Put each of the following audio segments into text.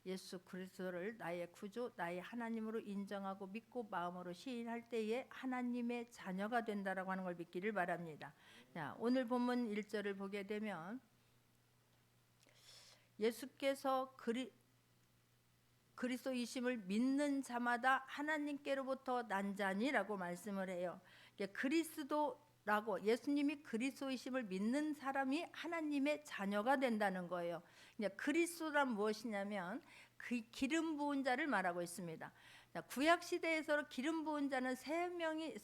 예수 그리스도를 나의 구주, 나의 하나님으로 인정하고 믿고 마음으로 시인할 때에 하나님의 자녀가 된다라고 하는 걸 믿기를 바랍니다. 자, 오늘 본문 1절을 보게 되면 예수께서 그리스도이심을 믿는 자마다 하나님께로부터 난 자니라고 말씀을 해요. 그리스도라고 예수님이 그리스도이심을 믿는 사람이 하나님의 자녀가 된다는 거예요. 그리스도란 무엇이냐면 그 기름 부은 자를 말하고 있습니다. 구약 시대에서 기름 부은 자는 세 명이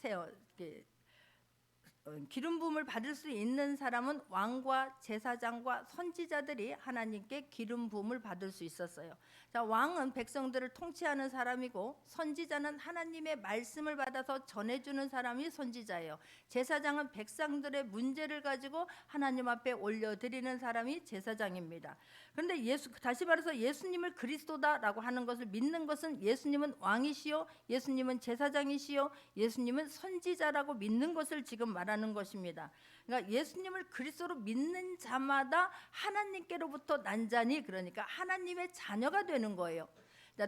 기름 부음을 받을 수 있는 사람은 왕과 제사장과 선지자들이 하나님께 기름 부음을 받을 수 있었어요. 자, 왕은 백성들을 통치하는 사람이고 선지자는 하나님의 말씀을 받아서 전해주는 사람이 선지자예요. 제사장은 백성들의 문제를 가지고 하나님 앞에 올려드리는 사람이 제사장입니다. 그런데 다시 말해서 예수님을 그리스도다라고 하는 것을 믿는 것은 예수님은 왕이시요, 예수님은 제사장이시요, 예수님은 선지자라고 믿는 것을 지금 말하는 것입니다. 그러니까 예수님을 그리스도로 믿는 자마다 하나님께로부터 난 자니, 그러니까 하나님의 자녀가 되는 거예요.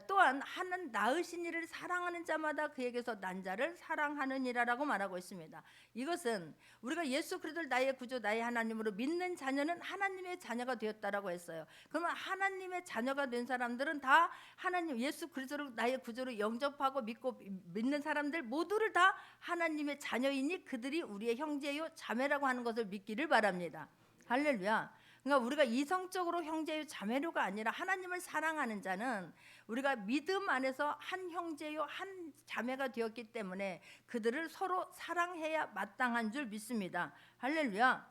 또한 하나님 낳으신 이를 사랑하는 자마다 그에게서 난 자를 사랑하느니라라고 말하고 있습니다. 이것은 우리가 예수 그리스도를 나의 구주, 나의 하나님으로 믿는 자녀는 하나님의 자녀가 되었다라고 했어요. 그러면 하나님의 자녀가 된 사람들은 다 하나님 예수 그리스도를 나의 구주로 영접하고 믿고 믿는 사람들 모두를 다 하나님의 자녀이니 그들이 우리의 형제요 자매라고 하는 것을 믿기를 바랍니다. 할렐루야. 그러니까 우리가 이성적으로 형제요 자매로가 아니라 하나님을 사랑하는 자는 우리가 믿음 안에서 한 형제요 한 자매가 되었기 때문에 그들을 서로 사랑해야 마땅한 줄 믿습니다. 할렐루야.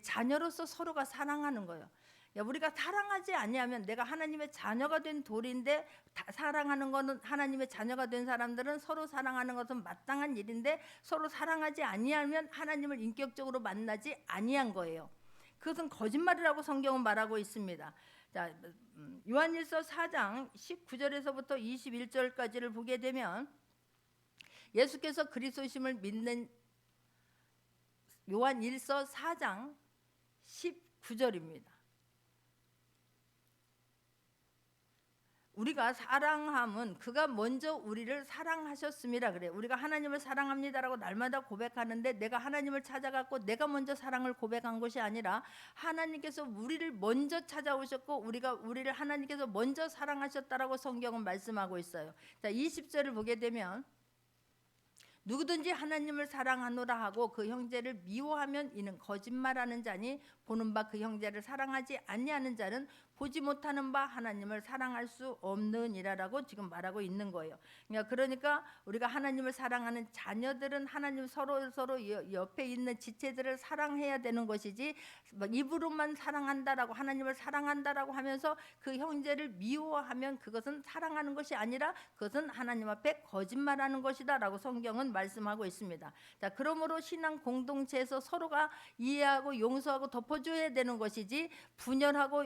자녀로서 서로가 사랑하는 거예요. 우리가 사랑하지 아니하면 내가 하나님의 자녀가 된 돌인데 사랑하는 것은 하나님의 자녀가 된 사람들은 서로 사랑하는 것은 마땅한 일인데 서로 사랑하지 아니하면 하나님을 인격적으로 만나지 아니한 거예요. 그것은 거짓말이라고 성경은 말하고 있습니다. 자, 요한일서 4장 19절에서부터 21절까지를 보게 되면 예수께서 그리스도심을 믿는 요한일서 4장 19절입니다. 우리가 사랑함은 그가 먼저 우리를 사랑하셨습니다. 그래. 우리가 하나님을 사랑합니다라고 날마다 고백하는데 내가 하나님을 찾아갔고 내가 먼저 사랑을 고백한 것이 아니라 하나님께서 우리를 먼저 찾아오셨고 우리를 하나님께서 먼저 사랑하셨다라고 성경은 말씀하고 있어요. 자, 20절을 보게 되면 누구든지 하나님을 사랑하노라 하고 그 형제를 미워하면 이는 거짓말하는 자니 보는 바 그 형제를 사랑하지 아니하는 자는 보지 못하는 바 하나님을 사랑할 수 없느니라라고 지금 말하고 있는 거예요. 그러니까 우리가 하나님을 사랑하는 자녀들은 하나님 서로 옆에 있는 지체들을 사랑해야 되는 것이지 입으로만 사랑한다라고 하나님을 사랑한다라고 하면서 그 형제를 미워하면 그것은 사랑하는 것이 아니라 그것은 하나님 앞에 거짓말하는 것이다라고 성경은 말씀하고 있습니다. 자, 그러므로 신앙 공동체에서 서로가 이해하고 용서하고 덮어줘야 되는 것이지 분열하고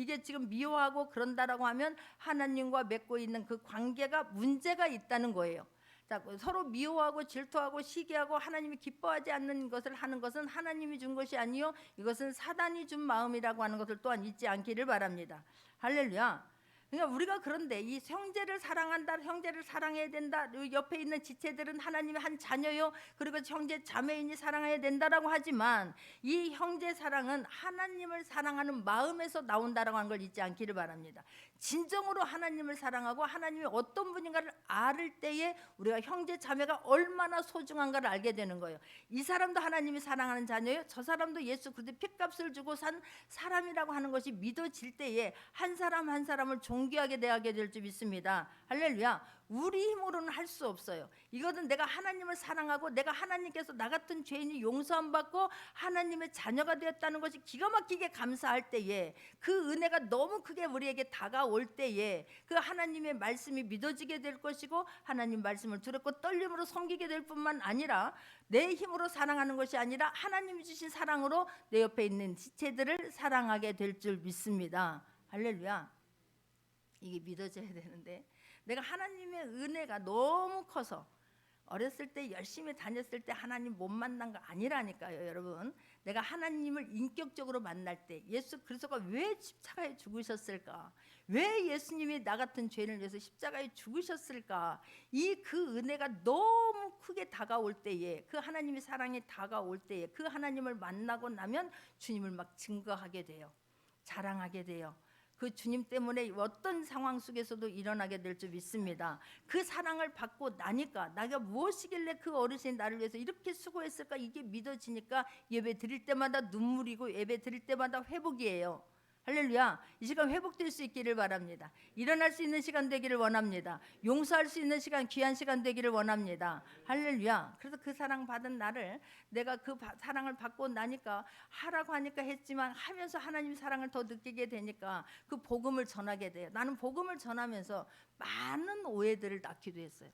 이게 지금 미워하고 그런다라고 하면 하나님과 맺고 있는 그 관계가 문제가 있다는 거예요. 자, 서로 미워하고 질투하고 시기하고 하나님이 기뻐하지 않는 것을 하는 것은 하나님이 준 것이 아니요 이것은 사단이 준 마음이라고 하는 것을 또한 잊지 않기를 바랍니다. 할렐루야. 그러니까 우리가 그런데 이 형제를 사랑한다, 형제를 사랑해야 된다. 옆에 있는 지체들은 하나님의 한 자녀요. 그리고 형제 자매인이 사랑해야 된다라고 하지만 이 형제 사랑은 하나님을 사랑하는 마음에서 나온다라고 하는 걸 잊지 않기를 바랍니다. 진정으로 하나님을 사랑하고 하나님이 어떤 분인가를 알을 때에 우리가 형제 자매가 얼마나 소중한가를 알게 되는 거예요. 이 사람도 하나님이 사랑하는 자녀요. 저 사람도 예수 그리스도의 핏값을 주고 산 사람이라고 하는 것이 믿어질 때에 한 사람 한 사람을 존귀하게 대하게 될 줄 믿습니다. 할렐루야. 우리 힘으로는 할 수 없어요. 이것은 내가 하나님을 사랑하고 내가 하나님께서 나 같은 죄인이 용서함 받고 하나님의 자녀가 되었다는 것이 기가 막히게 감사할 때에 그 은혜가 너무 크게 우리에게 다가올 때에 그 하나님의 말씀이 믿어지게 될 것이고 하나님 말씀을 두렵고 떨림으로 섬기게 될 뿐만 아니라 내 힘으로 사랑하는 것이 아니라 하나님이 주신 사랑으로 내 옆에 있는 지체들을 사랑하게 될 줄 믿습니다. 할렐루야. 이게 믿어져야 되는데 내가 하나님의 은혜가 너무 커서 어렸을 때 열심히 다녔을 때 하나님 못 만난 거 아니라니까요, 여러분. 내가 하나님을 인격적으로 만날 때 예수 그리스도가 왜 십자가에 죽으셨을까? 왜 예수님이 나 같은 죄인을 위해서 십자가에 죽으셨을까? 이 그 은혜가 너무 크게 다가올 때에, 그 하나님의 사랑이 다가올 때에 그 하나님을 만나고 나면 주님을 막 증거하게 돼요. 자랑하게 돼요. 그 주님 때문에 어떤 상황 속에서도 일어나게 될 줄 믿습니다. 그 사랑을 받고 나니까 내가 무엇이길래 그 어르신이 나를 위해서 이렇게 수고했을까, 이게 믿어지니까 예배 드릴 때마다 눈물이고 예배 드릴 때마다 회복이에요. 할렐루야. 이 시간 회복될 수 있기를 바랍니다. 일어날 수 있는 시간 되기를 원합니다. 용서할 수 있는 시간, 귀한 시간 되기를 원합니다. 할렐루야. 그래서 그 사랑 받은 나를, 내가 그 사랑을 받고 나니까 하라고 하니까 했지만 하면서 하나님 사랑을 더 느끼게 되니까 그 복음을 전하게 돼요. 나는 복음을 전하면서 많은 오해들을 낳기도 했어요.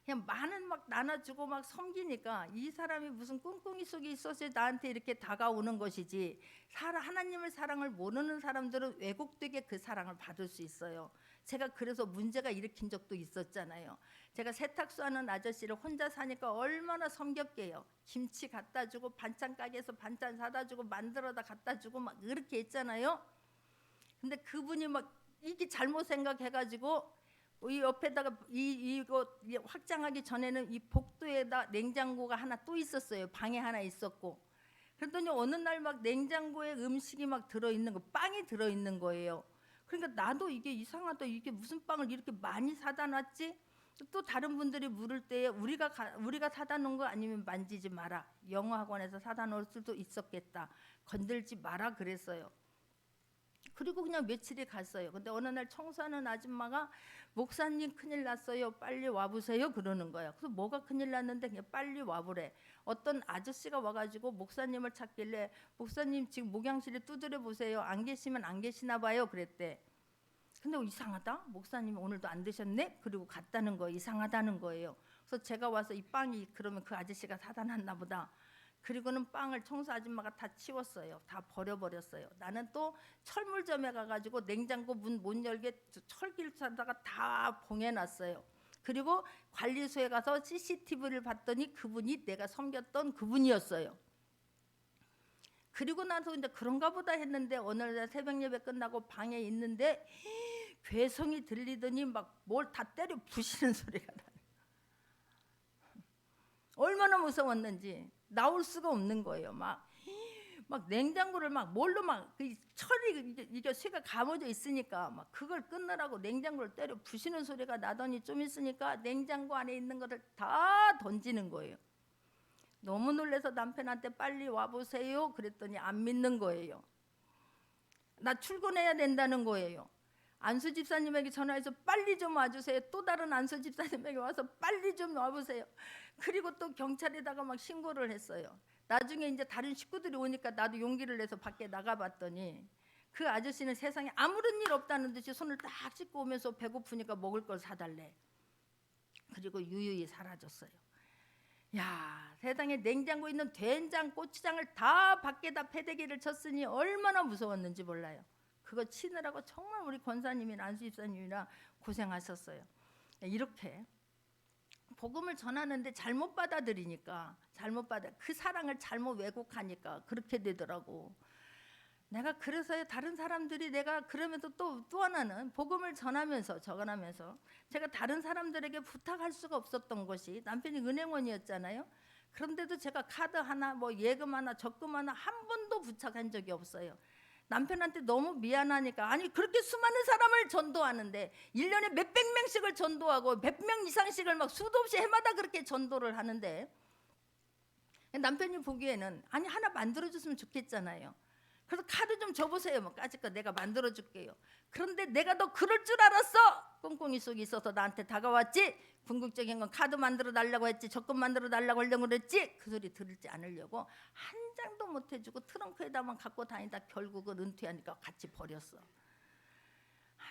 그냥 많은 막 나눠주고 막 섬기니까 이 사람이 무슨 꿍꿍이 속에 있어서 나한테 이렇게 다가오는 것이지, 하나님의 사랑을 모르는 사람들은 왜곡되게 그 사랑을 받을 수 있어요. 제가 그래서 문제가 일으킨 적도 있었잖아요. 제가 세탁소 하는 아저씨를 혼자 사니까 얼마나 섬겼게요. 김치 갖다 주고 반찬 가게에서 반찬 사다 주고 만들어다 갖다 주고 막 그렇게 했잖아요. 근데 그분이 막 이게 잘못 생각해가지고 이 옆에다가 이거 확장하기 전에는 이 복도에다 냉장고가 하나 또 있었어요. 방에 하나 있었고. 그랬더니 어느 날 막 냉장고에 음식이 막 들어있는 거, 빵이 들어있는 거예요. 그러니까 나도 이게 이상하다, 이게 무슨 빵을 이렇게 많이 사다 놨지? 또 다른 분들이 물을 때 우리가 사다 놓은 거 아니면 만지지 마라, 영어 학원에서 사다 놓을 수도 있었겠다, 건들지 마라 그랬어요. 그리고 그냥 며칠이 갔어요. 근데 어느 날 청소하는 아줌마가 목사님 큰일 났어요, 빨리 와보세요 그러는 거야. 그래서 뭐가 큰일 났는데 그냥 빨리 와보래. 어떤 아저씨가 와가지고 목사님을 찾길래 목사님 지금 목양실에 두드려 보세요, 안 계시면 안 계시나 봐요 그랬대. 근데 이상하다, 목사님 오늘도 안 드셨네? 그리고 갔다는 거 이상하다는 거예요. 그래서 제가 와서 이 빵이 그러면 그 아저씨가 사다 놨나 보다. 그리고는 빵을 청소 아줌마가 다 치웠어요. 다 버려버렸어요. 나는 또 철물점에 가가지고 냉장고 문 못 열게 철기를 사다가 다 봉해놨어요. 그리고 관리소에 가서 CCTV를 봤더니 그분이 내가 섬겼던 그분이었어요. 그리고 나서 이제 그런가 보다 했는데 어느 날 새벽 예배 끝나고 방에 있는데 괴성이 들리더니 막 뭘 다 때려 부시는 소리가 나요. 얼마나 무서웠는지 나올 수가 없는 거예요. 막 냉장고를 막 뭘로 막 그 철이 이게 쇠가 감아져 있으니까 막 그걸 끊느라고 냉장고를 때려 부시는 소리가 나더니 좀 있으니까 냉장고 안에 있는 거를 다 던지는 거예요. 너무 놀라서 남편한테 빨리 와보세요 그랬더니 안 믿는 거예요. 나 출근해야 된다는 거예요. 안수 집사님에게 전화해서 빨리 좀 와주세요. 또 다른 안수 집사님에게 와서 빨리 좀 와보세요. 그리고 또 경찰에다가 막 신고를 했어요. 나중에 이제 다른 식구들이 오니까 나도 용기를 내서 밖에 나가봤더니 그 아저씨는 세상에 아무런 일 없다는 듯이 손을 딱 씻고 오면서 배고프니까 먹을 걸 사달래. 그리고 유유히 사라졌어요. 야, 세상에 냉장고에 있는 된장, 고추장을 다 밖에다 패대기를 쳤으니 얼마나 무서웠는지 몰라요. 그거 치느라고 정말 우리 권사님이나 안수 집사님이나 고생하셨어요. 이렇게 복음을 전하는데 잘못 받아들이니까, 그 사랑을 잘못 왜곡하니까 그렇게 되더라고. 내가 그래서 다른 사람들이 내가 그러면서 또 하나는 복음을 전하면서 적어나면서 제가 다른 사람들에게 부탁할 수가 없었던 것이, 남편이 은행원이었잖아요. 그런데도 제가 카드 하나 뭐 예금 하나 적금 하나 한 번도 부탁한 적이 없어요. 남편한테 너무 미안하니까. 아니 그렇게 수많은 사람을 전도하는데 1년에 몇백 명씩을 전도하고 100명 이상씩을 막 수도 없이 해마다 그렇게 전도를 하는데 남편이 보기에는 아니 하나 만들어줬으면 좋겠잖아요. 그래서 카드 좀 줘보세요. 뭐 까짓거 내가 만들어줄게요. 그런데 내가 너 그럴 줄 알았어. 꽁꽁이 속에 있어서 나한테 다가왔지. 궁극적인 건 카드 만들어 달라고 했지, 적금 만들어 달라고 하려고 그랬지. 그 소리 들을지 않으려고 한 장도 못 해주고 트렁크에다만 갖고 다니다 결국은 은퇴하니까 같이 버렸어.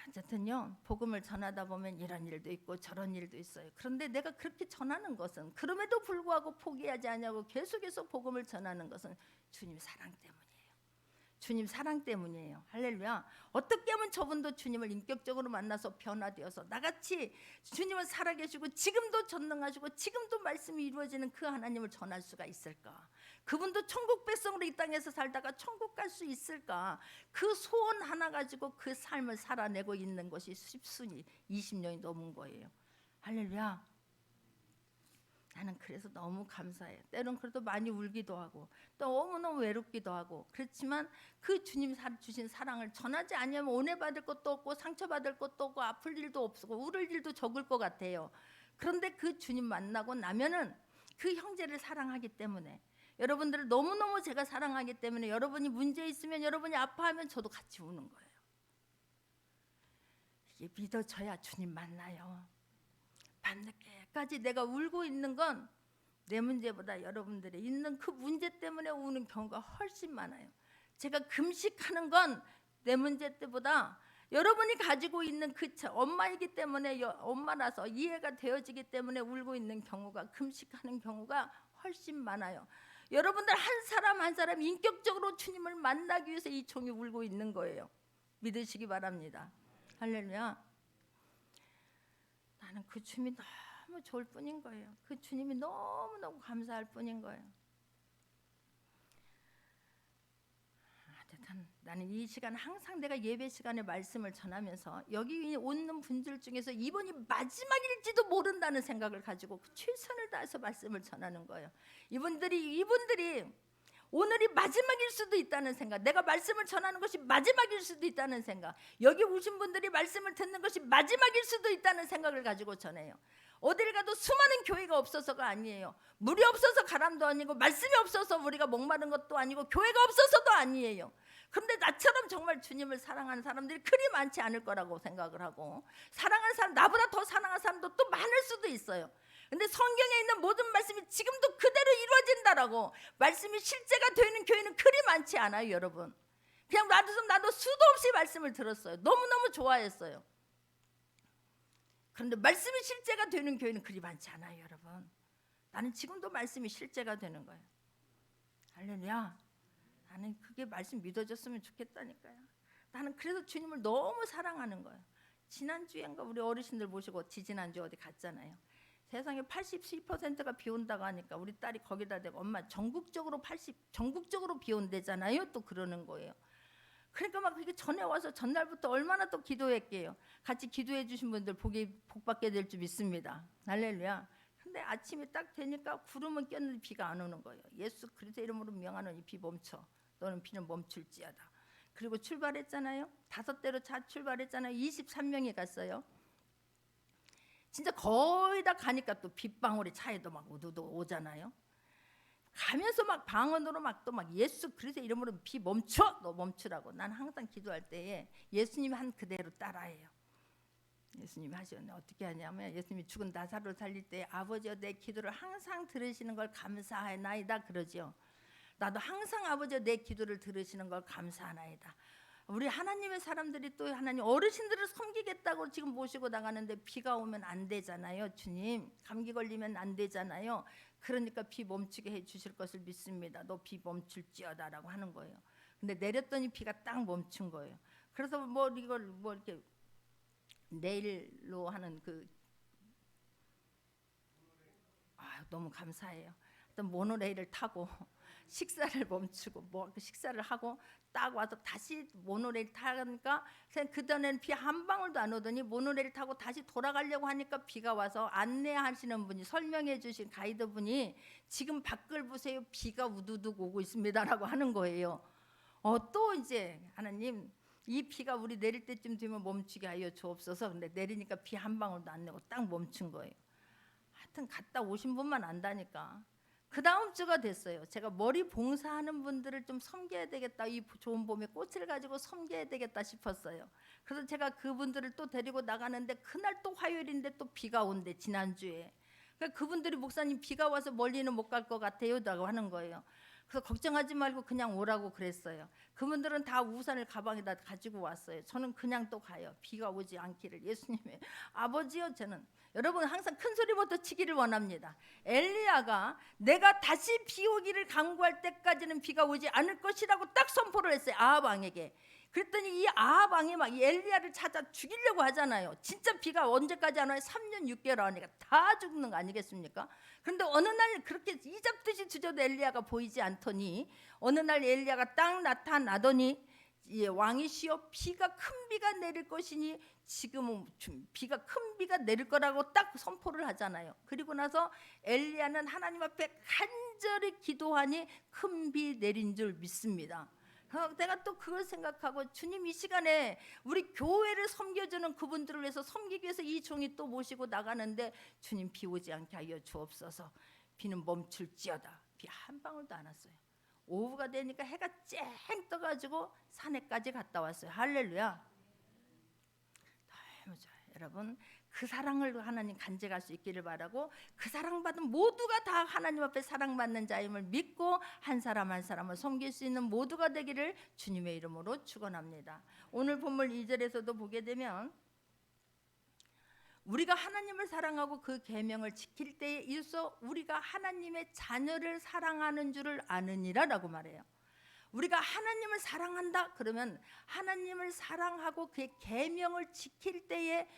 어쨌든요, 복음을 전하다 보면 이런 일도 있고 저런 일도 있어요. 그런데 내가 그렇게 전하는 것은, 그럼에도 불구하고 포기하지 않냐고 계속해서 복음을 전하는 것은 주님 사랑 때문이에요. 주님 사랑 때문이에요. 할렐루야. 어떻게 하면 저분도 주님을 인격적으로 만나서 변화되어서 나같이 주님을 살아계시고 지금도 전능하시고 지금도 말씀이 이루어지는 그 하나님을 전할 수가 있을까? 그분도 천국 백성으로 이 땅에서 살다가 천국 갈 수 있을까? 그 소원 하나 가지고 그 삶을 살아내고 있는 것이 십순이 20년이 넘은 거예요. 할렐루야. 나는 그래서 너무 감사해요. 때론 그래도 많이 울기도 하고 또 너무너무 외롭기도 하고, 그렇지만 그 주님 주신 사랑을 전하지 않으면 오해받을 것도 없고 상처받을 것도 없고 아플 일도 없고 울을 일도 적을 것 같아요. 그런데 그 주님 만나고 나면은 그 형제를 사랑하기 때문에, 여러분들을 너무너무 제가 사랑하기 때문에 여러분이 문제 있으면, 여러분이 아파하면 저도 같이 우는 거예요. 이게 믿어져야 주님 만나요. 밤늦게까지 내가 울고 있는 건 내 문제보다 여러분들이 있는 그 문제 때문에 우는 경우가 훨씬 많아요. 제가 금식하는 건 내 문제 때보다 여러분이 가지고 있는 그 엄마이기 때문에, 엄마라서 이해가 되어지기 때문에 울고 있는 경우가, 금식하는 경우가 훨씬 많아요. 여러분들 한 사람 한 사람 인격적으로 주님을 만나기 위해서 이 종이 울고 있는 거예요. 믿으시기 바랍니다. 할렐루야. 나는 그 주님이 너무 좋을 뿐인 거예요. 그 주님이 너무너무 감사할 뿐인 거예요. 나는 이 시간 항상 내가 예배 시간에 말씀을 전하면서 여기 오는 분들 중에서 이번이 마지막일지도 모른다는 생각을 가지고 최선을 다해서 말씀을 전하는 거예요. 이분들이 오늘이 마지막일 수도 있다는 생각, 내가 말씀을 전하는 것이 마지막일 수도 있다는 생각, 여기 오신 분들이 말씀을 듣는 것이 마지막일 수도 있다는 생각을 가지고 전해요. 어딜 가도 수많은 교회가 없어서가 아니에요. 물이 없어서 가람도 아니고 말씀이 없어서 우리가 목마른 것도 아니고 교회가 없어서도 아니에요. 그런데 나처럼 정말 주님을 사랑하는 사람들이 그리 많지 않을 거라고 생각을 하고, 사랑하는 사람, 나보다 더 사랑하는 사람도 또 많을 수도 있어요. 근데 성경에 있는 모든 말씀이 지금도 그대로 이루어진다라고 말씀이 실제가 되는 교회는 그리 많지 않아요, 여러분. 그냥 나도 수도 없이 말씀을 들었어요. 너무너무 좋아했어요. 그런데 말씀이 실제가 되는 교회는 그리 많지 않아요, 여러분. 나는 지금도 말씀이 실제가 되는 거예요. 할렐루야. 나는 그게 말씀 믿어졌으면 좋겠다니까요. 나는 그래서 주님을 너무 사랑하는 거예요. 지난주엔가 우리 어르신들 모시고 지지난주 어디 갔잖아요. 세상에 80%가 비 온다고 하니까 우리 딸이 거기다 대고 엄마 전국적으로 비 온대잖아요. 또 그러는 거예요. 그러니까 막 그게 전에 와서 전날부터 얼마나 또 기도했게요. 같이 기도해 주신 분들 복 받게 될 줄 믿습니다. 할렐루야. 근데 아침에 딱 되니까 구름은 꼈는데 비가 안 오는 거예요. 예수 그리스도 이름으로 명하노니 비 멈춰. 너는 비는 멈출지어다. 그리고 출발했잖아요. 5대로 차 출발했잖아요. 23명이 갔어요. 진짜 거의 다 가니까 또 빗방울이 차에도 막 우두두 오잖아요. 가면서 막 방언으로 막 또 막 예수 그리스도 이름으로 비 멈춰, 너 멈추라고. 난 항상 기도할 때에 예수님이 한 그대로 따라해요. 예수님이 하셨는데 어떻게 하냐면, 예수님이 죽은 나사로를 살릴 때 아버지여 내 기도를 항상 들으시는 걸 감사하나이다 그러죠. 나도 항상 아버지여 내 기도를 들으시는 걸 감사하나이다. 우리 하나님의 사람들이 또 하나님 어르신들을 섬기겠다고 지금 모시고 나가는데 비가 오면 안 되잖아요. 주님 감기 걸리면 안 되잖아요. 그러니까 비 멈추게 해 주실 것을 믿습니다. 너 비 멈출지어다라고 하는 거예요. 근데 내렸더니 비가 딱 멈춘 거예요. 그래서 이걸 이렇게 내일로 하는 너무 감사해요. 어떤 모노레일을 타고 식사를 멈추고 식사를 하고 딱 와서 다시 모노레일 타니까 그전에는 비 한 방울도 안 오더니 모노레일 타고 다시 돌아가려고 하니까 비가 와서 안내하시는 분이, 설명해 주신 가이드분이 지금 밖을 보세요. 비가 우두둑 오고 있습니다라고 하는 거예요. 또 이제 하나님 이 비가 우리 내릴 때쯤 되면 멈추게 하여 주옵소서. 근데 내리니까 비 한 방울도 안 내고 딱 멈춘 거예요. 하여튼 갔다 오신 분만 안다니까. 그 다음 주가 됐어요. 제가 머리 봉사하는 분들을 좀 섬겨야 되겠다. 이 좋은 봄에 꽃을 가지고 섬겨야 되겠다 싶었어요. 그래서 제가 그분들을 또 데리고 나가는데 그날 또 화요일인데 또 비가 온대, 지난주에. 그러니까 그분들이 목사님 비가 와서 멀리는 못 갈 것 같아요 라고 하는 거예요. 그래서 걱정하지 말고 그냥 오라고 그랬어요. 그분들은 다 우산을 가방에다 가지고 왔어요. 저는 그냥 또 가요. 비가 오지 않기를. 예수님의 아버지요. 저는 여러분 항상 큰 소리부터 치기를 원합니다. 엘리야가 내가 다시 비 오기를 간구할 때까지는 비가 오지 않을 것이라고 딱 선포를 했어요. 아합 왕에게. 그랬더니 이 아합 왕이 막 엘리야를 찾아 죽이려고 하잖아요. 진짜 비가 언제까지 안 와요? 3년 6개월 하니까 다 죽는 거 아니겠습니까? 그런데 어느 날 그렇게 이잡듯이 주저도 엘리야가 보이지 않더니 어느 날 엘리야가 딱 나타나더니 왕이시여 비가 큰 비가 내릴 것이니 지금은 비가 큰 비가 내릴 거라고 딱 선포를 하잖아요. 그리고 나서 엘리야는 하나님 앞에 간절히 기도하니 큰 비 내린 줄 믿습니다. 내가 또 그걸 생각하고 주님 이 시간에 우리 교회를 섬겨주는 그분들을 위해서 섬기기 위해서 이 종이 또 모시고 나가는데 주님 비 오지 않게 하여 주옵소서. 비는 멈출지어다. 비 한 방울도 안 왔어요. 오후가 되니까 해가 쨍 떠가지고 산에까지 갔다 왔어요. 할렐루야. 너무 좋아요. 여러분 그 사랑을 하나님 간직할 수 있기를 바라고 그 사랑받은 모두가 다 하나님 앞에 사랑받는 자임을 믿고 한 사람 한 사람을 섬길 수 있는 모두가 되기를 주님의 이름으로 축원합니다. 오늘 본문 2절에서도 보게 되면 우리가 하나님을 사랑하고 그 계명을 지킬 때에 있어 우리가 하나님의 자녀를 사랑하는 줄을 아느니라 라고 말해요. 우리가 하나님을 사랑한다 그러면 하나님을 사랑하고 그의 계명을 지킬 때에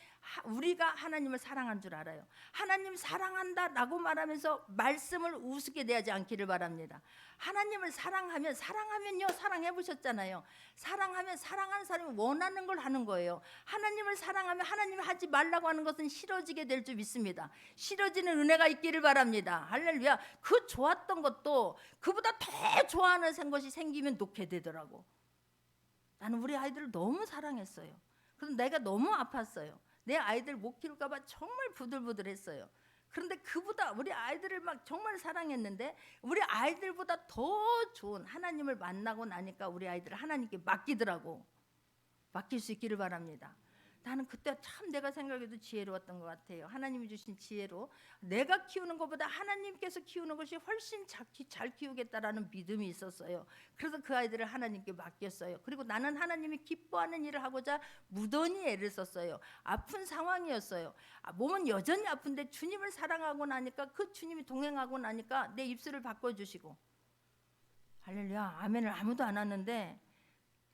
우리가 하나님을 사랑한 줄 알아요. 하나님 사랑한다 라고 말하면서 말씀을 우습게 대하지 않기를 바랍니다. 하나님을 사랑하면요 사랑해 보셨잖아요. 사랑하면 사랑하는 사람이 원하는 걸 하는 거예요. 하나님을 사랑하면 하나님이 하지 말라고 하는 것은 싫어지게 될 줄 믿습니다. 싫어지는 은혜가 있기를 바랍니다. 할렐루야. 그 좋았던 것도 그보다 더 좋아하는 것이 생기면 놓게 되더라고. 나는 우리 아이들을 너무 사랑했어요. 그래서 내가 너무 아팠어요. 내 아이들 못 키울까 봐 정말 부들부들했어요. 그런데 그보다 우리 아이들을 막 정말 사랑했는데 우리 아이들보다 더 좋은 하나님을 만나고 나니까 우리 아이들을 하나님께 맡기더라고. 맡길 수 있기를 바랍니다. 나는 그때 참 내가 생각해도 지혜로웠던 것 같아요. 하나님이 주신 지혜로 내가 키우는 것보다 하나님께서 키우는 것이 훨씬 잘 키우겠다라는 믿음이 있었어요. 그래서 그 아이들을 하나님께 맡겼어요. 그리고 나는 하나님이 기뻐하는 일을 하고자 무던히 애를 썼어요. 아픈 상황이었어요. 몸은 여전히 아픈데 주님을 사랑하고 나니까 그 주님이 동행하고 나니까 내 입술을 바꿔주시고 할렐루야 아멘을 아무도 안 하는데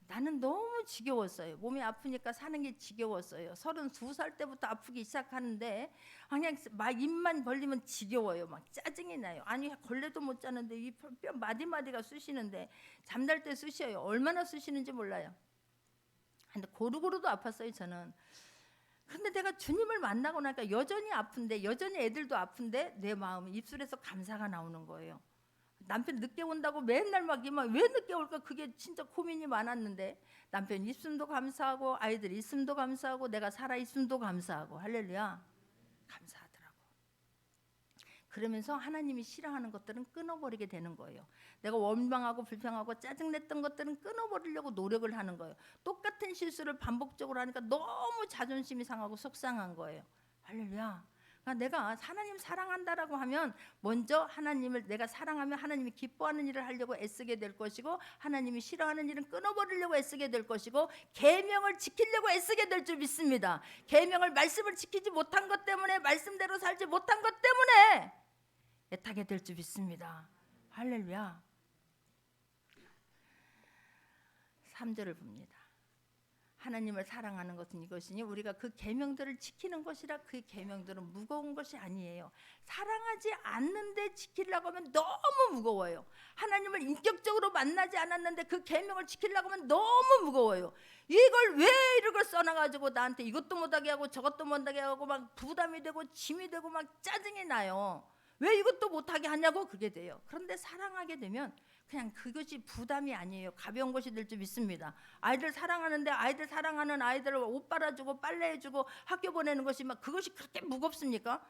나는 너무 지겨웠어요. 몸이 아프니까 사는 게 지겨웠어요. 32살 때부터 아프기 시작하는데 그냥 막 입만 벌리면 지겨워요. 막 짜증이 나요. 아니 걸레도 못 자는데 이 뼈 마디마디가 쑤시는데 잠잘 때 쑤셔요. 얼마나 쑤시는지 몰라요. 근데 고루고루도 아팠어요 저는. 근데 내가 주님을 만나고 나니까 여전히 아픈데 여전히 애들도 아픈데 내 마음 입술에서 감사가 나오는 거예요. 남편 늦게 온다고 맨날 막 왜 늦게 올까 그게 진짜 고민이 많았는데 남편 있음도 감사하고 아이들 있음도 감사하고 내가 살아 있음도 감사하고 할렐루야 감사하더라고. 그러면서 하나님이 싫어하는 것들은 끊어버리게 되는 거예요. 내가 원망하고 불평하고 짜증냈던 것들은 끊어버리려고 노력을 하는 거예요. 똑같은 실수를 반복적으로 하니까 너무 자존심이 상하고 속상한 거예요. 할렐루야. 내가 하나님 사랑한다라고 하면 먼저 하나님을 내가 사랑하면 하나님이 기뻐하는 일을 하려고 애쓰게 될 것이고 하나님이 싫어하는 일은 끊어버리려고 애쓰게 될 것이고 계명을 지키려고 애쓰게 될 줄 믿습니다. 계명을 말씀을 지키지 못한 것 때문에 말씀대로 살지 못한 것 때문에 애타게 될 줄 믿습니다. 할렐루야. 3절을 봅니다. 하나님을 사랑하는 것은 이것이니 우리가 그 계명들을 지키는 것이라 그 계명들은 무거운 것이 아니에요. 사랑하지 않는데 지키려고 하면 너무 무거워요. 하나님을 인격적으로 만나지 않았는데 그 계명을 지키려고 하면 너무 무거워요. 이걸 왜 이걸 써놔가지고 나한테 이것도 못하게 하고 저것도 못하게 하고 막 부담이 되고 짐이 되고 막 짜증이 나요. 왜 이것도 못하게 하냐고 그게 돼요. 그런데 사랑하게 되면 그냥 그것이 부담이 아니에요. 가벼운 것이 될 줄 믿습니다. 아이들 사랑하는데 아이들 사랑하는 아이들을 옷 빨아주고 빨래해주고 학교 보내는 것이 막 그것이 그렇게 무겁습니까?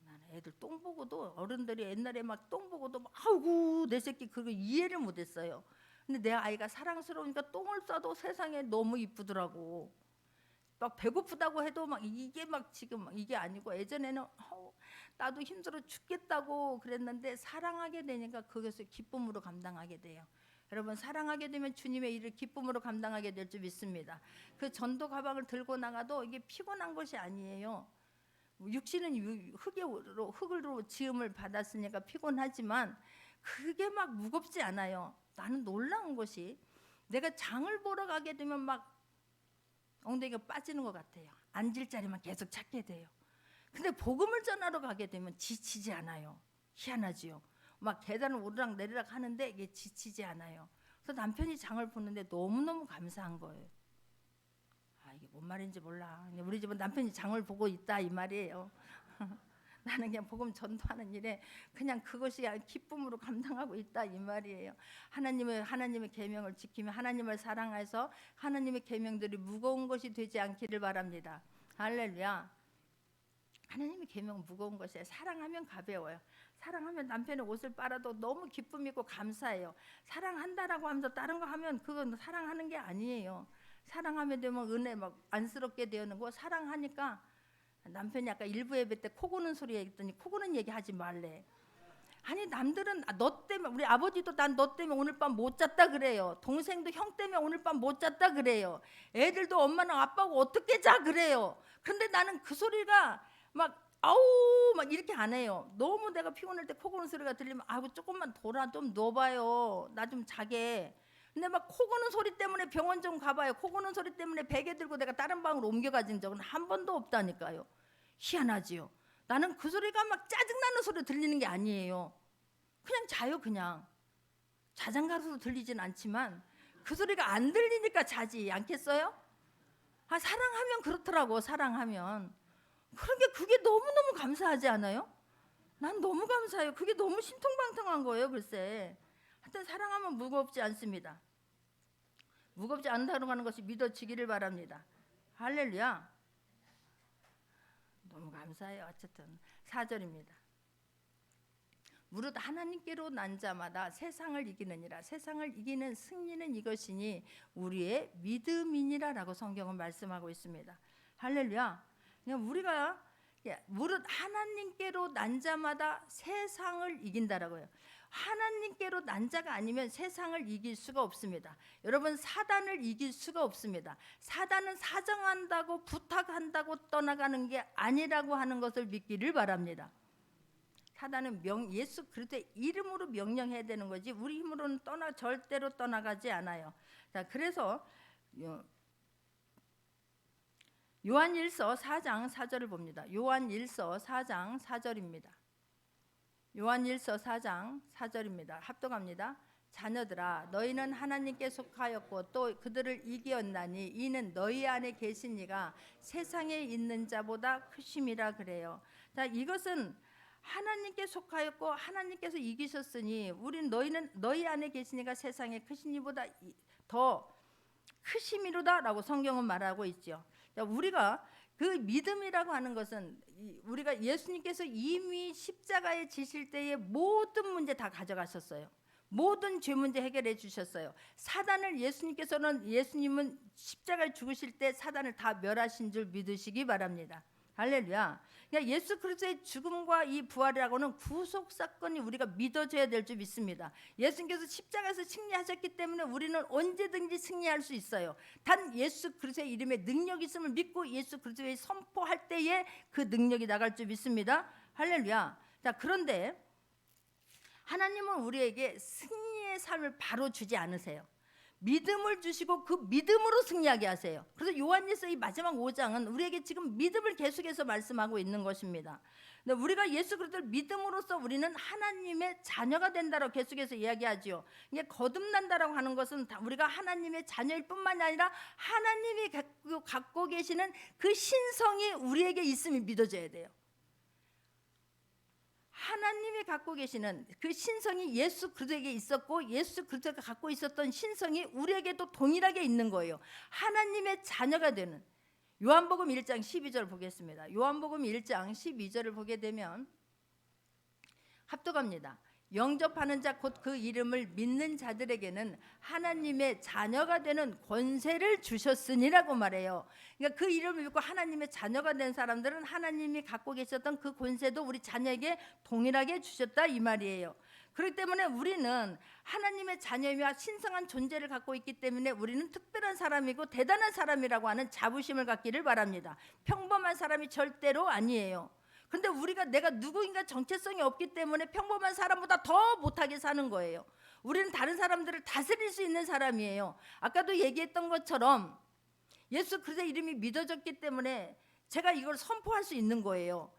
나는 애들 똥 보고도 어른들이 옛날에 막 똥 보고도 막 아이고 내 새끼 그거 이해를 못했어요. 근데 내 아이가 사랑스러우니까 똥을 싸도 세상에 너무 이쁘더라고. 막 배고프다고 해도 막 이게 막 지금 막 이게 아니고, 예전에는 나도 힘들어 죽겠다고 그랬는데 사랑하게 되니까 그것을 기쁨으로 감당하게 돼요. 여러분, 사랑하게 되면 주님의 일을 기쁨으로 감당하게 될 줄 믿습니다. 그 전도 가방을 들고 나가도 이게 피곤한 것이 아니에요. 육신은 흙으로 지음을 받았으니까 피곤하지만 그게 막 무겁지 않아요. 나는 놀라운 것이, 내가 장을 보러 가게 되면 막 엉덩이가 빠지는 것 같아요. 앉을 자리만 계속 찾게 돼요. 근데 복음을 전하러 가게 되면 지치지 않아요. 희한하지요. 막 계단을 오르락 내리락 하는데 이게 지치지 않아요. 그래서 남편이 장을 보는데 너무너무 감사한 거예요. 이게 뭔 말인지 몰라. 우리 집은 남편이 장을 보고 있다 이 말이에요. 나는 그냥 복음 전도하는 일에 그냥 그것이 기쁨으로 감당하고 있다 이 말이에요. 하나님의 계명을 지키며 하나님을 사랑해서 하나님의 계명들이 무거운 것이 되지 않기를 바랍니다. 할렐루야. 하나님의 계명은 무거운 것이에요. 사랑하면 가벼워요. 사랑하면 남편의 옷을 빨아도 너무 기쁨이고 감사해요. 사랑한다라고 하면서 다른 거 하면 그건 사랑하는 게 아니에요. 사랑하면 되면 은혜 막 안쓰럽게 되는 거. 사랑하니까 남편이 아까 일부 예배 때 코 고는 소리 했더니 코 고는 얘기 하지 말래. 아니, 남들은 너 때문에, 우리 아버지도 난 너 때문에 오늘 밤 못 잤다 그래요. 동생도 형 때문에 오늘 밤 못 잤다 그래요. 애들도 엄마는 아빠하고 어떻게 자 그래요. 근데 나는 그 소리가 막 아우 막 이렇게 안 해요. 너무 내가 피곤할 때 코 고는 소리가 들리면 아이고 조금만 둬라, 좀 넣어봐요, 나 좀 자게. 근데 막 코 고는 소리 때문에 병원 좀 가봐요. 코 고는 소리 때문에 베개 들고 내가 다른 방으로 옮겨가진 적은 한 번도 없다니까요. 희한하지요. 나는 그 소리가 막 짜증나는 소리 들리는 게 아니에요. 그냥 자요. 그냥 자장가로도 들리진 않지만 그 소리가 안 들리니까 자지 않겠어요? 사랑하면 그렇더라고. 사랑하면 그러게 그게 너무너무 감사하지 않아요? 난 너무 감사해요. 그게 너무 신통방통한 거예요. 글쎄, 하여튼 사랑하면 무겁지 않습니다. 무겁지 않다고 하는 것이 믿어지기를 바랍니다. 할렐루야. 너무 감사해요. 어쨌든 4절입니다. 무릇 하나님께로 난 자마다 세상을 이기느니라. 세상을 이기는 승리는 이것이니 우리의 믿음이니라라고 성경은 말씀하고 있습니다. 할렐루야. 우리가 무릇 하나님께로 난 자마다 세상을 이긴다라고요. 하나님께로 난 자가 아니면 세상을 이길 수가 없습니다. 여러분, 사단을 이길 수가 없습니다. 사단은 사정한다고 부탁한다고 떠나가는 게 아니라고 하는 것을 믿기를 바랍니다. 사단은 예수 그리스도의 이름으로 명령해야 되는 거지 우리 힘으로는 절대로 떠나가지 않아요. 자, 그래서 요한일서 4장 4절을 봅니다. 요한일서 4장 4절입니다. 요한일서 4장 4절입니다. 합독합니다. 자녀들아, 너희는 하나님께 속하였고 또 그들을 이기었나니 이는 너희 안에 계신 이가 세상에 있는 자보다 크심이라 그래요. 자, 이것은 하나님께 속하였고 하나님께서 이기셨으니 너희는 너희 안에 계신 이가 세상에 크신 이보다 더 크심이로다라고 성경은 말하고 있죠. 우리가 그 믿음이라고 하는 것은 우리가 예수님께서 이미 십자가에 지실 때에 모든 문제 다 가져가셨어요. 모든 죄 문제 해결해 주셨어요. 사단을 예수님은 십자가에 죽으실 때 사단을 다 멸하신 줄 믿으시기 바랍니다. 할렐루야. 그러니까 예수 그리스도의 죽음과 이 부활이라고는 구속 사건이 우리가 믿어져야 될 줄 믿습니다. 예수님께서 십자가에서 승리하셨기 때문에 우리는 언제든지 승리할 수 있어요. 단 예수 그리스도의 이름에 능력이 있음을 믿고 예수 그리스도의 선포할 때에 그 능력이 나갈 줄 믿습니다. 할렐루야. 자, 그런데 하나님은 우리에게 승리의 삶을 바로 주지 않으세요. 믿음을 주시고 그 믿음으로 승리하게 하세요. 그래서 요한일서 이 마지막 5장은 우리에게 지금 믿음을 계속해서 말씀하고 있는 것입니다. 근데 우리가 예수 그리스도를 믿음으로써 우리는 하나님의 자녀가 된다고 계속해서 이야기하지요. 이게 거듭난다라고 하는 것은 우리가 하나님의 자녀일 뿐만 아니라 하나님이 갖고 계시는 그 신성이 우리에게 있음이 믿어져야 돼요. 하나님이 갖고 계시는 그 신성이 예수 그리스도에게 있었고 예수 그리스도가 갖고 있었던 신성이 우리에게도 동일하게 있는 거예요. 하나님의 자녀가 되는. 요한복음 1장 12절 보겠습니다. 요한복음 1장 12절을 보게 되면 합독합니다. 영접하는 자 곧 그 이름을 믿는 자들에게는 하나님의 자녀가 되는 권세를 주셨으니라고 말해요. 그러니까 그 이름을 믿고 하나님의 자녀가 된 사람들은 하나님이 갖고 계셨던 그 권세도 우리 자녀에게 동일하게 주셨다 이 말이에요. 그렇기 때문에 우리는 하나님의 자녀이며 신성한 존재를 갖고 있기 때문에 우리는 특별한 사람이고 대단한 사람이라고 하는 자부심을 갖기를 바랍니다. 평범한 사람이 절대로 아니에요. 근데 우리가 내가 누구인가 정체성이 없기 때문에 평범한 사람보다 더 못하게 사는 거예요. 우리는 다른 사람들을 다스릴 수 있는 사람이에요. 아까도 얘기했던 것처럼 예수 그리스도의 이름이 믿어졌기 때문에 제가 이걸 선포할 수 있는 거예요.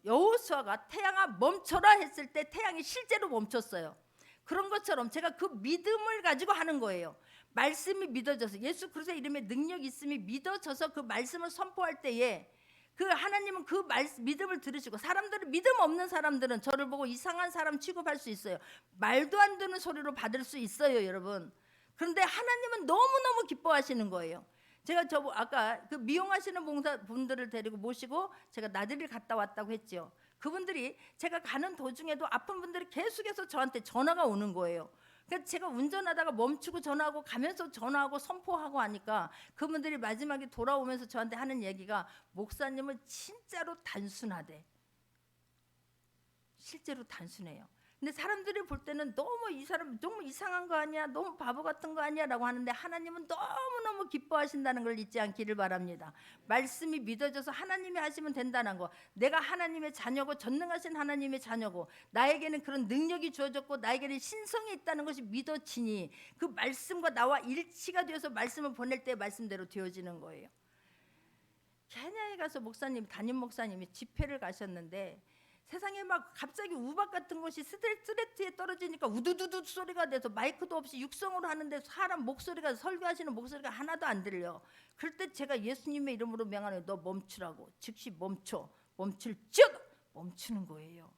여호수아가 태양아 멈춰라 했을 때 태양이 실제로 멈췄어요. 그런 것처럼 제가 그 믿음을 가지고 하는 거예요. 말씀이 믿어져서 예수 그리스도의 이름에 능력이 있음이 믿어져서 그 말씀을 선포할 때에 그 하나님은 그 믿음을 들으시고 사람들은 믿음 없는 사람들은 저를 보고 이상한 사람 취급할 수 있어요. 말도 안 되는 소리로 받을 수 있어요, 여러분. 그런데 하나님은 너무너무 기뻐하시는 거예요. 제가 아까 그 미용하시는 봉사분들을 데리고 모시고 제가 나들이를 갔다 왔다고 했죠. 그분들이 제가 가는 도중에도 아픈 분들이 계속해서 저한테 전화가 오는 거예요. 그러니까 제가 운전하다가 멈추고 전화하고 가면서 전화하고 선포하고 하니까 그분들이 마지막에 돌아오면서 저한테 하는 얘기가 목사님은 진짜로 단순하대. 실제로 단순해요. 근데 사람들이 볼 때는 너무 이 사람 너무 이상한 거 아니야, 너무 바보 같은 거 아니야 라고 하는데 하나님은 너무너무 기뻐하신다는 걸 잊지 않기를 바랍니다. 말씀이 믿어져서 하나님이 하시면 된다는 거, 내가 하나님의 자녀고 전능하신 하나님의 자녀고 나에게는 그런 능력이 주어졌고 나에게는 신성이 있다는 것이 믿어지니 그 말씀과 나와 일치가 되어서 말씀을 보낼 때 말씀대로 되어지는 거예요. 케냐에 가서 담임 목사님이 집회를 가셨는데 세상에 막 갑자기 우박 같은 것이 스트레트에 떨어지니까 우두두두 소리가 돼서 마이크도 없이 육성으로 하는데 사람 목소리가 설교하시는 목소리가 하나도 안 들려. 그럴 때 제가 예수님의 이름으로 명하노니 너 멈추라고. 즉시 멈출지어다. 멈추는 거예요.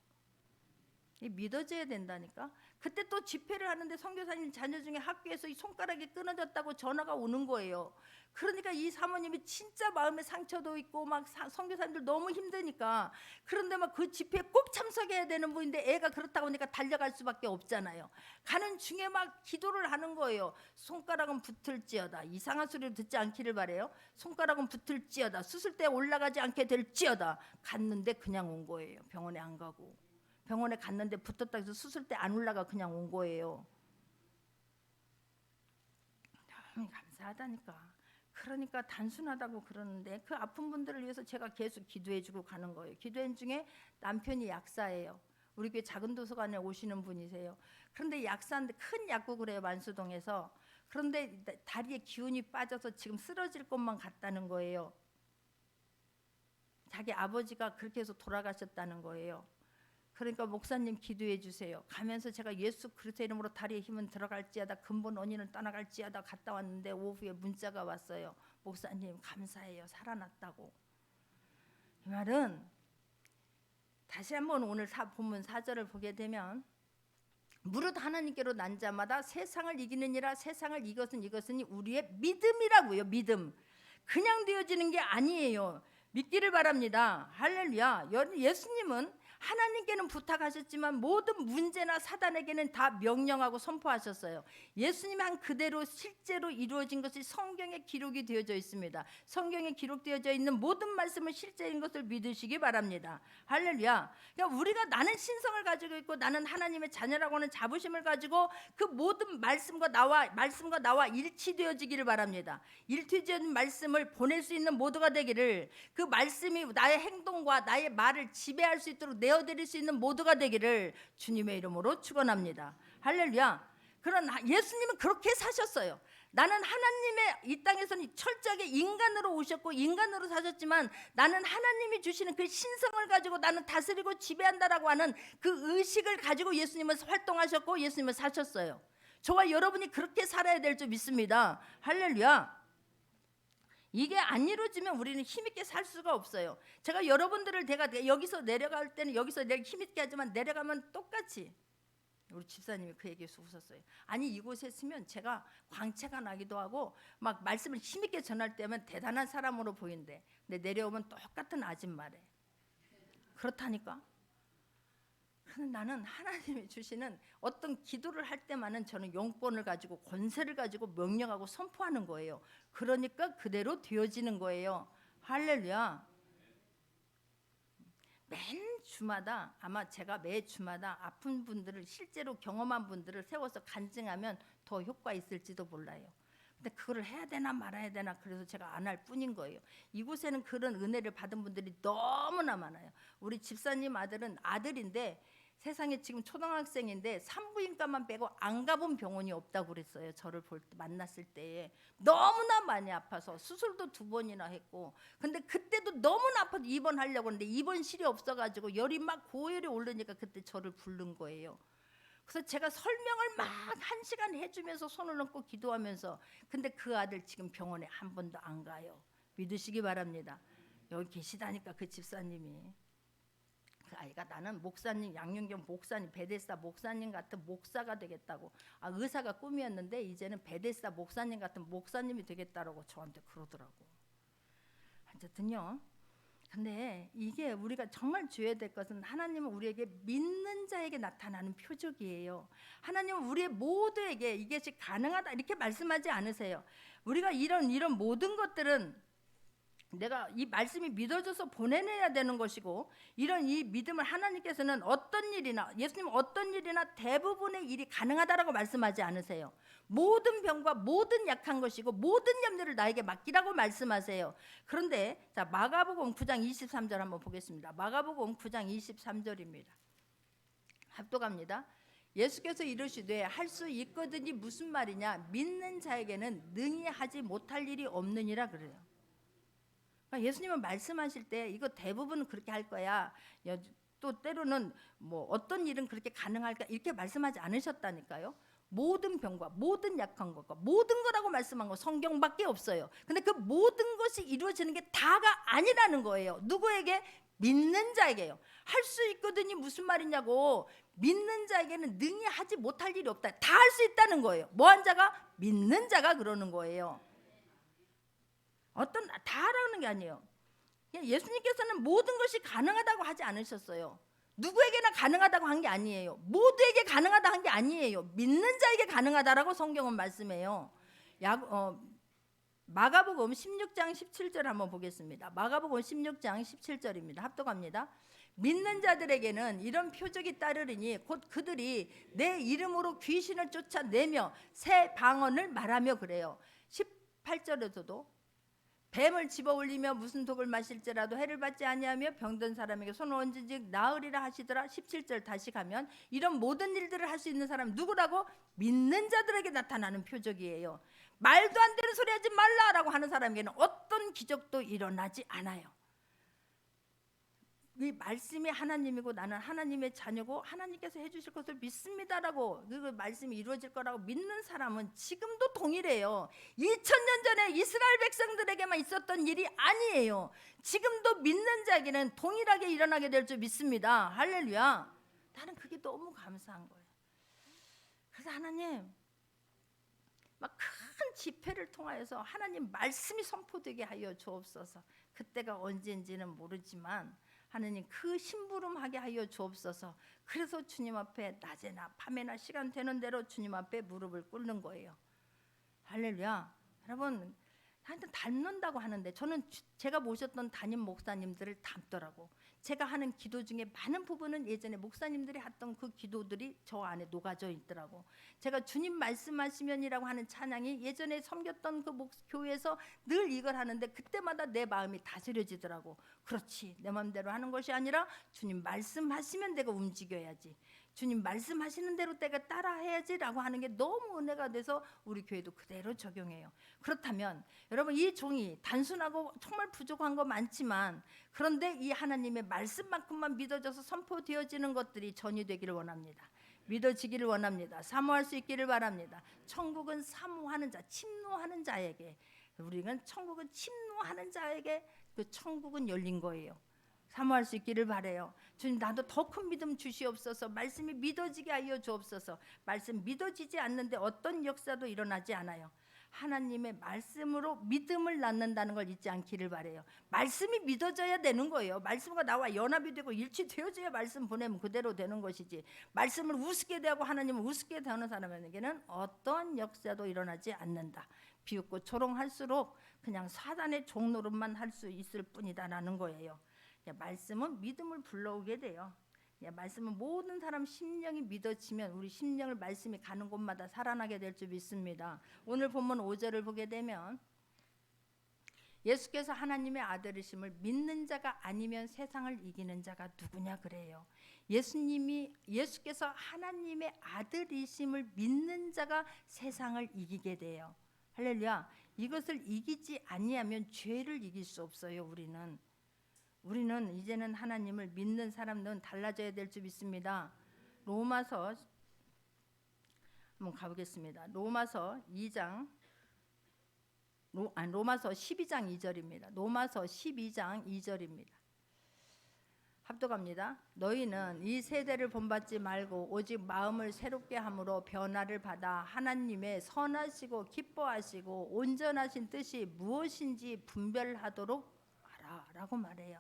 이 믿어져야 된다니까. 그때 또 집회를 하는데 선교사님 자녀 중에 학교에서 이 손가락이 끊어졌다고 전화가 오는 거예요. 그러니까 이 사모님이 진짜 마음에 상처도 있고 막 선교사님들 너무 힘드니까, 그런데 막 그 집회에 꼭 참석해야 되는 분인데 애가 그렇다고 하니까 달려갈 수밖에 없잖아요. 가는 중에 막 기도를 하는 거예요. 손가락은 붙을지어다. 이상한 소리를 듣지 않기를 바래요. 손가락은 붙을지어다. 수술대에 올라가지 않게 될지어다. 갔는데 그냥 온 거예요. 병원에 안 가고. 병원에 갔는데 붙었다 해서 수술대 안 올라가 그냥 온 거예요. 너무 감사하다니까. 그러니까 단순하다고 그러는데 그 아픈 분들을 위해서 제가 계속 기도해주고 가는 거예요. 기도한 중에 남편이 약사예요. 우리 교회 작은 도서관에 오시는 분이세요. 그런데 약사인데 큰 약국을 해요, 만수동에서. 그런데 다리에 기운이 빠져서 지금 쓰러질 것만 같다는 거예요. 자기 아버지가 그렇게 해서 돌아가셨다는 거예요. 그러니까 목사님 기도해 주세요. 가면서 제가 예수 그리스도의 이름으로 다리에 힘은 들어갈지어다, 근본 원인을 떠나갈지어다 갔다 왔는데 오후에 문자가 왔어요. 목사님 감사해요, 살아났다고. 이 말은 다시 한번 오늘 본문 4절을 보게 되면 무릇 하나님께로 난 자마다 세상을 이기느니라. 세상을 이것은 우리의 믿음이라고요. 믿음. 그냥 되어지는 게 아니에요. 믿기를 바랍니다. 할렐루야. 예수님은 하나님께는 부탁하셨지만 모든 문제나 사단에게는 다 명령하고 선포하셨어요. 예수님이 한 그대로 실제로 이루어진 것이 성경에 기록이 되어져 있습니다. 성경에 기록되어져 있는 모든 말씀은 실제인 것을 믿으시기 바랍니다. 할렐루야. 그러니까 우리가 나는 신성을 가지고 있고 나는 하나님의 자녀라고 하는 자부심을 가지고 그 모든 말씀과 나와 일치되어지기를 바랍니다. 일치되어진 말씀을 보낼 수 있는 모두가 되기를, 그 말씀이 나의 행동과 나의 말을 지배할 수 있도록 내어드릴 수 있는 모두가 되기를 주님의 이름으로 축원합니다. 할렐루야. 그런 예수님은 그렇게 사셨어요. 나는 하나님의 이 땅에서는 철저하게 인간으로 오셨고 인간으로 사셨지만 나는 하나님이 주시는 그 신성을 가지고 나는 다스리고 지배한다라고 하는 그 의식을 가지고 예수님은 활동하셨고 예수님은 사셨어요. 저와 여러분이 그렇게 살아야 될 줄 믿습니다. 할렐루야. 이게 안 이루어지면 우리는 힘있게 살 수가 없어요. 제가 여러분들을 여기서 내려갈 때는 여기서 힘있게 하지만 내려가면 똑같이, 우리 집사님이 그 얘기에서 웃었어요. 아니 이곳에 있으면 제가 광채가 나기도 하고 막 말씀을 힘있게 전할 때면 대단한 사람으로 보이는데 근데 내려오면 똑같은 아줌마래. 그렇다니까. 근데 나는 하나님이 주시는 어떤 기도를 할 때만은 저는 영권을 가지고 권세를 가지고 명령하고 선포하는 거예요. 그러니까 그대로 되어지는 거예요. 할렐루야. 맨 주마다 아마 제가 매 주마다 아픈 분들을 실제로 경험한 분들을 세워서 간증하면 더 효과 있을지도 몰라요. 근데 그걸 해야 되나 말아야 되나 그래서 제가 안 할 뿐인 거예요. 이곳에는 그런 은혜를 받은 분들이 너무나 많아요. 우리 집사님 아들은 아들인데 세상에 지금 초등학생인데 산부인과만 빼고 안 가본 병원이 없다고 그랬어요. 저를 만났을 때에 너무나 많이 아파서 수술도 2번이나 했고, 근데 그때도 너무나 아파서 입원하려고 했는데 입원실이 없어가지고 열이 막 고열이 오르니까 그때 저를 부른 거예요. 그래서 제가 설명을 막 1시간 해주면서 손을 얹고 기도하면서, 근데 그 아들 지금 병원에 한 번도 안 가요. 믿으시기 바랍니다. 여기 계시다니까 그 집사님이. 그 아이가 나는 목사님, 양윤경 목사님, 베데스다 목사님 같은 목사가 되겠다고. 의사가 꿈이었는데 이제는 베데스다 목사님 같은 목사님이 되겠다라고 저한테 그러더라고. 어쨌든요. 근데 이게 우리가 정말 주의해야 될 것은 하나님은 우리에게 믿는 자에게 나타나는 표적이에요. 하나님은 우리의 모두에게 이것이 가능하다 이렇게 말씀하지 않으세요. 우리가 이런 모든 것들은 내가 이 말씀이 믿어져서 보내내야 되는 것이고, 이런 이 믿음을 하나님께서는 어떤 일이나, 예수님은 어떤 일이나 대부분의 일이 가능하다라고 말씀하지 않으세요. 모든 병과 모든 약한 것이고 모든 염려를 나에게 맡기라고 말씀하세요. 그런데 자, 마가복음 9장 23절 한번 보겠습니다. 마가복음 9장 23절입니다. 합독합니다. 예수께서 이르시되 할 수 있거든이 무슨 말이냐, 믿는 자에게는 능히 하지 못할 일이 없느니라 그래요. 예수님은 말씀하실 때 이거 대부분 그렇게 할 거야, 또 때로는 뭐 어떤 일은 그렇게 가능할까 이렇게 말씀하지 않으셨다니까요. 모든 병과 모든 약한 것과 모든 거라고 말씀한 거 성경밖에 없어요. 근데 그 모든 것이 이루어지는 게 다가 아니라는 거예요. 누구에게? 믿는 자에게요. 할 수 있거든이 무슨 말이냐고, 믿는 자에게는 능히 하지 못할 일이 없다. 다 할 수 있다는 거예요. 뭐한 자가? 믿는 자가 그러는 거예요. 어떤 다 하라는 게 아니에요. 예수님께서는 모든 것이 가능하다고 하지 않으셨어요. 누구에게나 가능하다고 한 게 아니에요. 모두에게 가능하다 한 게 아니에요. 믿는 자에게 가능하다라고 성경은 말씀해요. 마가복음 16장 17절 한번 보겠습니다. 마가복음 16장 17절입니다. 합독합니다. 믿는 자들에게는 이런 표적이 따르리니 곧 그들이 내 이름으로 귀신을 쫓아내며 새 방언을 말하며 그래요. 18절에서도 뱀을 집어올리며 무슨 독을 마실지라도 해를 받지 아니하며 병든 사람에게 손을 얹은즉 나으리라 하시더라. 17절 다시 가면 이런 모든 일들을 할 수 있는 사람 누구라고? 믿는 자들에게 나타나는 표적이에요. 말도 안 되는 소리 하지 말라라고 하는 사람에게는 어떤 기적도 일어나지 않아요. 이 말씀이 하나님이고 나는 하나님의 자녀고 하나님께서 해주실 것을 믿습니다라고, 그 말씀이 이루어질 거라고 믿는 사람은 지금도 동일해요. 2000년 전에 이스라엘 백성들에게만 있었던 일이 아니에요. 지금도 믿는 자에게는 동일하게 일어나게 될 줄 믿습니다. 할렐루야. 나는 그게 너무 감사한 거예요. 그래서 하나님 막 큰 집회를 통하여서 하나님 말씀이 선포되게 하여 주옵소서. 그때가 언제인지는 모르지만 하나님 그 심부름하게 하여 주옵소서. 그래서 주님 앞에 낮에나 밤에나 시간 되는 대로 주님 앞에 무릎을 꿇는 거예요. 할렐루야. 여러분, 하여튼 닮는다고 하는데 저는 제가 모셨던 담임 목사님들을 닮더라고. 제가 하는 기도 중에 많은 부분은 예전에 목사님들이 했던 그 기도들이 저 안에 녹아져 있더라고. 제가 주님 말씀하시면이라고 하는 찬양이 예전에 섬겼던 그 교회에서 늘 이걸 하는데 그때마다 내 마음이 다스려지더라고. 그렇지, 내 마음대로 하는 것이 아니라 주님 말씀하시면 내가 움직여야지, 주님 말씀하시는 대로 내가 따라해야지라고 하는 게 너무 은혜가 돼서 우리 교회도 그대로 적용해요. 그렇다면 여러분, 이 종이 단순하고 정말 부족한 거 많지만 그런데 이 하나님의 말씀만큼만 믿어져서 선포되어지는 것들이 전이되기를 원합니다. 믿어지기를 원합니다. 사모할 수 있기를 바랍니다. 천국은 사모하는 자, 침노하는 자에게, 우리는 천국은 침노하는 자에게 그 천국은 열린 거예요. 사모할 수 있기를 바라요. 주님, 나도 더 큰 믿음 주시옵소서. 말씀이 믿어지게 하여 주옵소서. 말씀 믿어지지 않는데 어떤 역사도 일어나지 않아요. 하나님의 말씀으로 믿음을 낳는다는 걸 잊지 않기를 바래요. 말씀이 믿어져야 되는 거예요. 말씀과 나와 연합이 되고 일치되어져야 말씀 보내면 그대로 되는 것이지, 말씀을 우습게 대하고 하나님을 우습게 대하는 사람에게는 어떠한 역사도 일어나지 않는다. 비웃고 조롱할수록 그냥 사단의 종노릇만 할 수 있을 뿐이다라는 거예요. 말씀은 믿음을 불러오게 돼요. 말씀은 모든 사람 심령이 믿어지면 우리 심령을 말씀이 가는 곳마다 살아나게 될 줄 믿습니다. 오늘 본문 5절을 보게 되면 예수께서 하나님의 아들이심을 믿는 자가 아니면 세상을 이기는 자가 누구냐 그래요. 예수께서 하나님의 아들이심을 믿는 자가 세상을 이기게 돼요. 할렐루야. 이것을 이기지 아니하면 죄를 이길 수 없어요. 우리는 이제는 하나님을 믿는 사람들은 달라져야 될 줄 믿습니다. 로마서 한번 가보겠습니다. 로마서 12장 2절입니다. 로마서 12장 2절입니다. 합독합니다. 너희는 이 세대를 본받지 말고 오직 마음을 새롭게 함으로 변화를 받아 하나님의 선하시고 기뻐하시고 온전하신 뜻이 무엇인지 분별하도록 라고 말해요.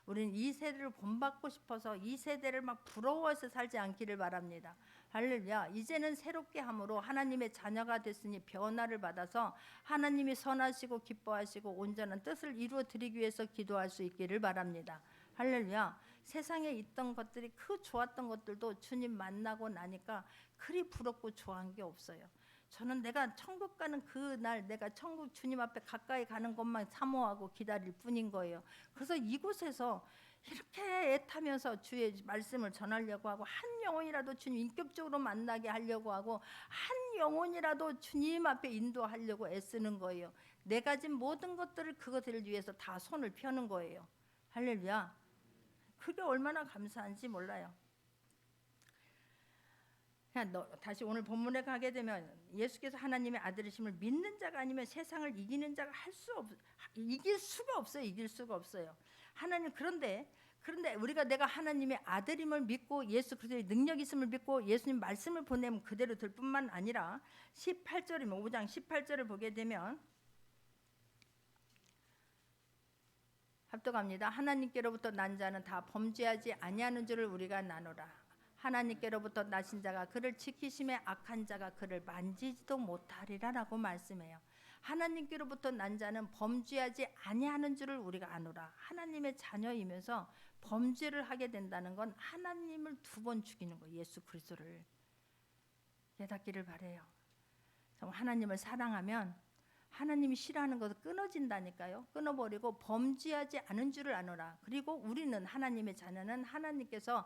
우리는 이 세대를 본받고 싶어서 이 세대를 막 부러워해서 살지 않기를 바랍니다. 할렐루야. 이제는 새롭게 함으로 하나님의 자녀가 됐으니 변화를 받아서 하나님이 선하시고 기뻐하시고 온전한 뜻을 이루어 드리기 위해서 기도할 수 있기를 바랍니다. 할렐루야. 세상에 있던 것들이 그 좋았던 것들도 주님 만나고 나니까 그리 부럽고 좋아한 게 없어요. 저는 내가 천국 가는 그날 내가 천국 주님 앞에 가까이 가는 것만 사모하고 기다릴 뿐인 거예요. 그래서 이곳에서 이렇게 애타면서 주의 말씀을 전하려고 하고, 한 영혼이라도 주님 인격적으로 만나게 하려고 하고, 한 영혼이라도 주님 앞에 인도하려고 애쓰는 거예요. 내 가진 모든 것들을 그것을 위해서 다 손을 펴는 거예요. 할렐루야. 그게 얼마나 감사한지 몰라요. 다시 오늘 본문에 가게 되면 예수께서 하나님의 아들이심을 믿는 자가 아니면 세상을 이기는 자가 이길 수가 없어요. 하나님, 그런데 우리가 내가 하나님의 아들임을 믿고 예수 그리스도의 능력이 있음을 믿고 예수님 말씀을 보내면 그대로 될 뿐만 아니라 18절이면 5장 18절을 보게 되면 합독합니다. 하나님께로부터 난 자는 다 범죄하지 아니하는 줄을 우리가 나노라. 하나님께로부터 나신 자가 그를 지키심에 악한 자가 그를 만지지도 못하리라라고 말씀해요. 하나님께로부터 난 자는 범죄하지 아니하는 줄을 우리가 아노라. 하나님의 자녀이면서 범죄를 하게 된다는 건 하나님을 2번 죽이는 거예요. 예수 그리스도를. 깨닫기를 바래요. 하나님을 사랑하면 하나님이 싫어하는 것을 끊어진다니까요. 끊어버리고 범죄하지 않은 줄을 아노라. 그리고 우리는 하나님의 자녀는 하나님께서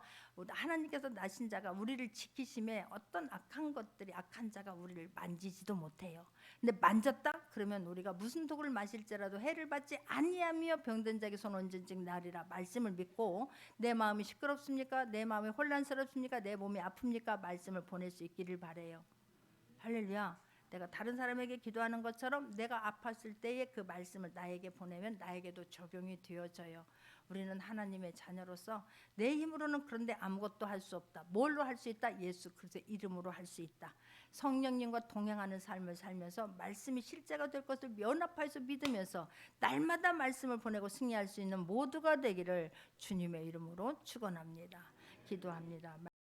나신 자가 우리를 지키심에 어떤 악한 자가 우리를 만지지도 못해요. 근데 만졌다? 그러면 우리가 무슨 독을 마실지라도 해를 받지 아니하며 병든 자에게 손 얹은즉 나으리라. 말씀을 믿고 내 마음이 시끄럽습니까? 내 마음이 혼란스럽습니까? 내 몸이 아픕니까? 말씀을 보낼 수 있기를 바라요. 할렐루야. 내가 다른 사람에게 기도하는 것처럼 내가 아팠을 때에 그 말씀을 나에게 보내면 나에게도 적용이 되어져요. 우리는 하나님의 자녀로서 내 힘으로는 그런데 아무것도 할 수 없다. 뭘로 할 수 있다? 예수 그리스도의 이름으로 할 수 있다. 성령님과 동행하는 삶을 살면서 말씀이 실제가 될 것을 면합하여서 믿으면서 날마다 말씀을 보내고 승리할 수 있는 모두가 되기를 주님의 이름으로 축원합니다. 기도합니다.